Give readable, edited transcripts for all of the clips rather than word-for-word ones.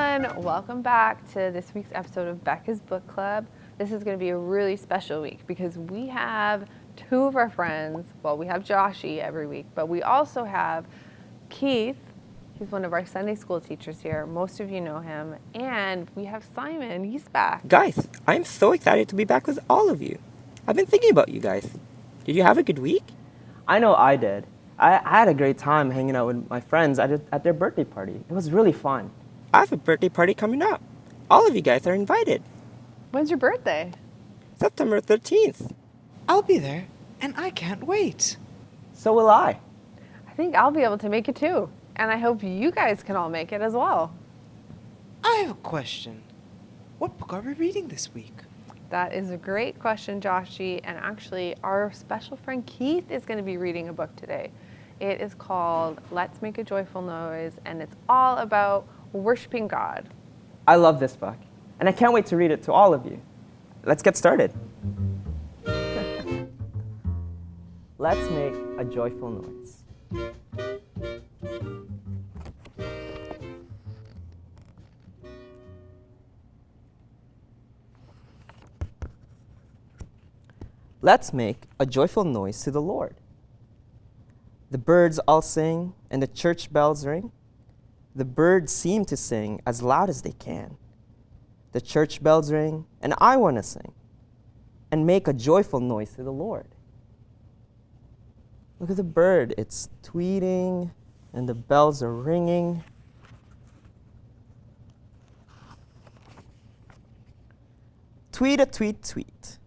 everyone. Welcome back to this week's episode of Bekah's Book Club. This is going to be a really special week because we have two of our friends. Well, we have Joshy every week, but we also have Keith. He's one of our Sunday school teachers here. Most of you know him. And we have Simon. He's back. Guys, I'm so excited to be back with all of you. I've been thinking about you guys. Did you have a good week? I know I did. I had a great time hanging out with my friends at their birthday party. It was really fun. I have a birthday party coming up. All of you guys are invited. When's your birthday? September 13th. I'll be there, and I can't wait. So will I. I think I'll be able to make it too. And I hope you guys can all make it as well. I have a question. What book are we reading this week? That is a great question, Joshy. And actually, our special friend Keith is going to be reading a book today. It is called Let's Make a Joyful Noise, and it's all about worshiping God. I love this book, and I can't wait to read it to all of you. Let's get started. Let's make a joyful noise. Let's make a joyful noise to the Lord. The birds all sing and the church bells ring. The birds seem to sing as loud as they can. The church bells ring and I want to sing and make a joyful noise to the Lord. Look at the bird. It's tweeting and the bells are ringing. Tweet a tweet tweet.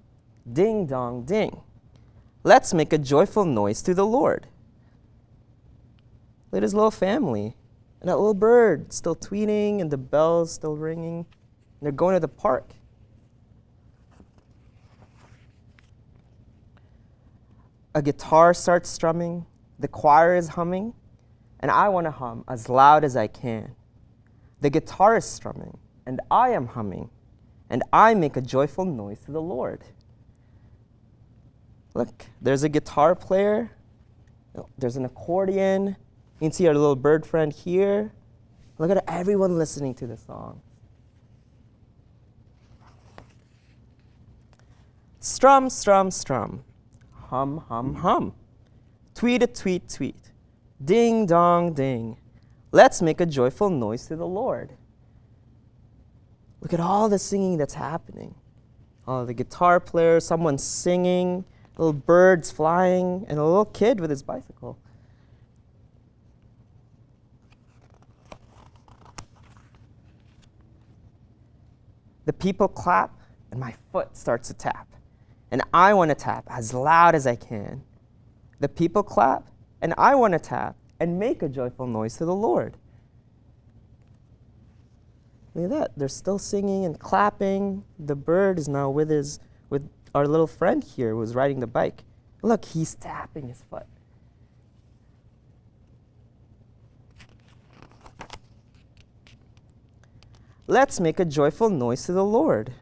Ding dong ding. Let's make a joyful noise to the Lord. Look at his little family. And that little bird still tweeting and the bells still ringing. And they're going to the park. A guitar starts strumming. The choir is humming. And I want to hum as loud as I can. The guitar is strumming. And I am humming. And I make a joyful noise to the Lord. Look, there's a guitar player. There's an accordion. You can see our little bird friend here. Look at everyone listening to the song. Strum, strum, strum. Hum, hum, hum. Tweet a tweet, tweet. Ding, dong, ding. Let's make a joyful noise to the Lord. Look at all the singing that's happening. Oh, the guitar player, someone singing, little birds flying, and a little kid with his bicycle. The people clap, and my foot starts to tap. And I want to tap as loud as I can. The people clap, and I want to tap and make a joyful noise to the Lord. Look at that. They're still singing and clapping. The bird is now with our little friend here who's riding the bike. Look, he's tapping his foot. Let's make a joyful noise to the Lord.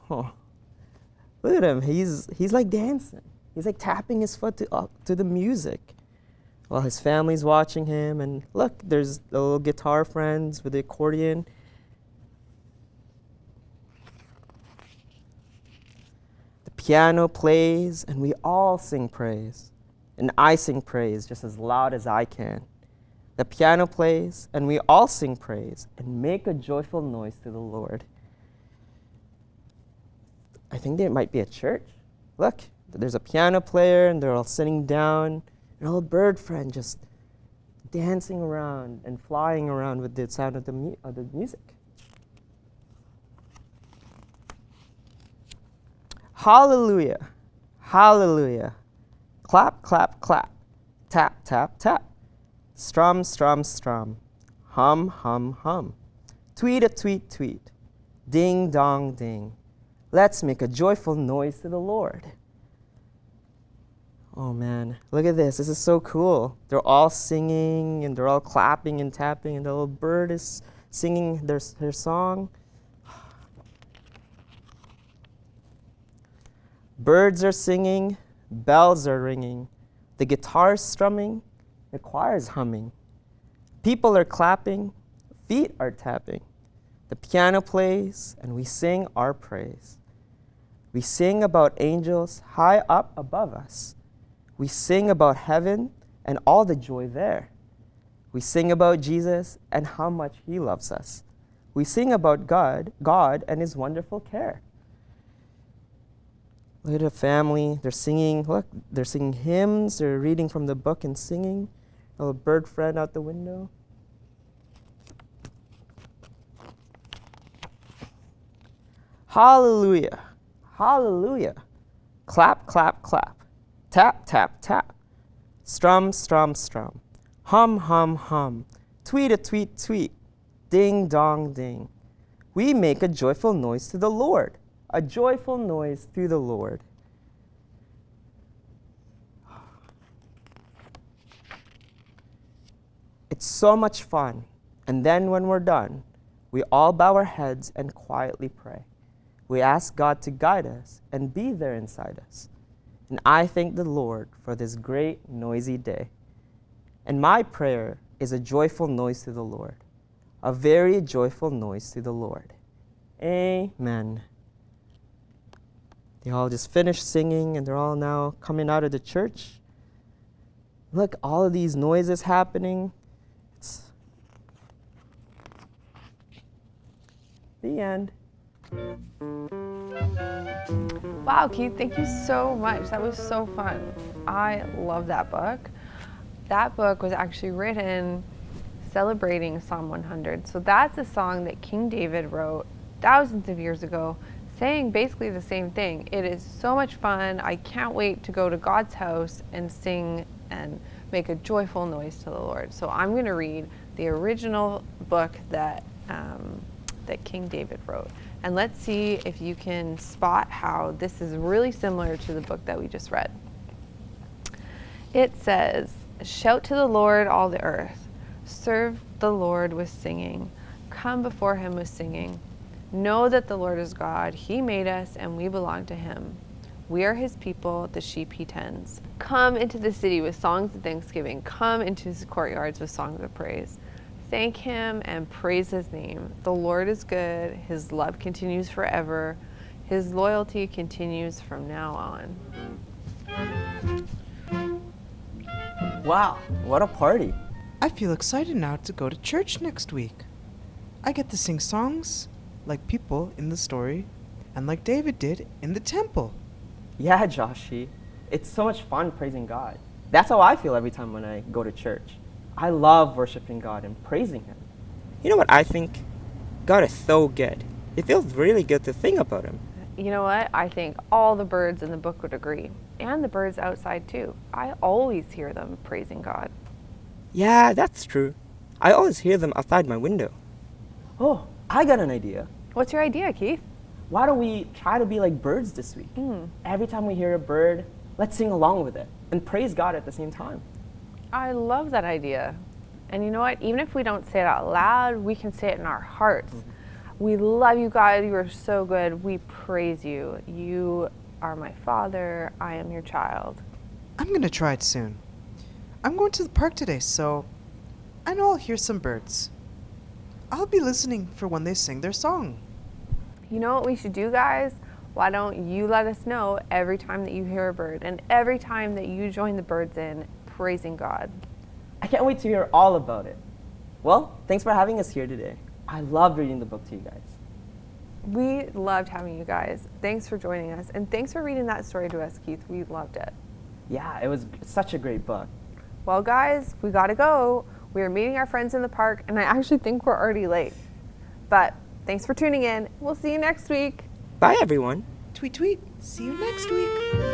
Oh, look at him. He's like dancing. He's like tapping his foot to the music while his family's watching him. And look, there's the little guitar friends with the accordion. The piano plays, and we all sing praise. And I sing praise just as loud as I can. The piano plays, and we all sing praise and make a joyful noise to the Lord. I think there might be a church. Look, there's a piano player, and they're all sitting down. And a little bird friend just dancing around and flying around with the sound of the music. Hallelujah, hallelujah. Clap, clap, clap. Tap, tap, tap. Strum, strum, strum. Hum, hum, hum. Tweet a tweet, tweet. Ding, dong, ding. Let's make a joyful noise to the Lord. Oh man, look at this. This is so cool. They're all singing and they're all clapping and tapping, and the little bird is singing their song. Birds are singing, bells are ringing, the guitar's strumming, the choir's humming. People are clapping, feet are tapping. The piano plays, and we sing our praise. We sing about angels high up above us. We sing about heaven and all the joy there. We sing about Jesus and how much he loves us. We sing about God and his wonderful care. Look at the family. They're singing. Look, they're singing hymns. They're reading from the book and singing. A little bird friend out the window. Hallelujah. Hallelujah. Clap, clap, clap. Tap, tap, tap. Strum, strum, strum. Hum, hum, hum. Tweet a tweet, tweet. Ding, dong, ding. We make a joyful noise to the Lord. A joyful noise to the Lord. It's so much fun. And then when we're done, we all bow our heads and quietly pray. We ask God to guide us and be there inside us. And I thank the Lord for this great, noisy day. And my prayer is a joyful noise to the Lord. A very joyful noise to the Lord. Amen. They all just finished singing and they're all now coming out of the church. Look, all of these noises happening. It's the end. Wow, Keith, thank you so much. That was so fun. I love that book. That book was actually written celebrating Psalm 100. So that's a song that King David wrote thousands of years ago, saying basically the same thing. It is so much fun. I can't wait to go to God's house and sing and make a joyful noise to the Lord. So I'm going to read the original book that King David wrote. And let's see if you can spot how this is really similar to the book that we just read. It says, "Shout to the Lord, all the earth. Serve the Lord with singing. Come before him with singing. Know that the Lord is God. He made us and we belong to him. We are his people, the sheep he tends. Come into the city with songs of thanksgiving. Come into his courtyards with songs of praise. Thank him and praise his name. The Lord is good. His love continues forever. His loyalty continues from now on." Wow, what a party. I feel excited now to go to church next week. I get to sing songs like people in the story and like David did in the temple. Yeah, Joshy. It's so much fun praising God. That's how I feel every time when I go to church. I love worshiping God and praising him. You know what I think? God is so good. It feels really good to sing about him. You know what? I think all the birds in the book would agree. And the birds outside too. I always hear them praising God. Yeah, that's true. I always hear them outside my window. Oh, I got an idea. What's your idea, Keith? Why don't we try to be like birds this week? Every time we hear a bird, let's sing along with it and praise God at the same time. I love that idea. And you know what? Even if we don't say it out loud, we can say it in our hearts. We love you, God. You are so good. We praise you. You are my Father. I am your child. I'm going to try it soon. I'm going to the park today, so I know I'll hear some birds. I'll be listening for when they sing their song. You know what we should do, guys? Why don't you let us know every time that you hear a bird and every time that you join the birds in praising God. I can't wait to hear all about it. Well, thanks for having us here today. I loved reading the book to you guys. We loved having you guys. Thanks for joining us. And thanks for reading that story to us, Keith. We loved it. Yeah, it was such a great book. Well, guys, we gotta go. We are meeting our friends in the park, and I actually think we're already late. But thanks for tuning in. We'll see you next week. Bye, everyone. Tweet, tweet. See you next week.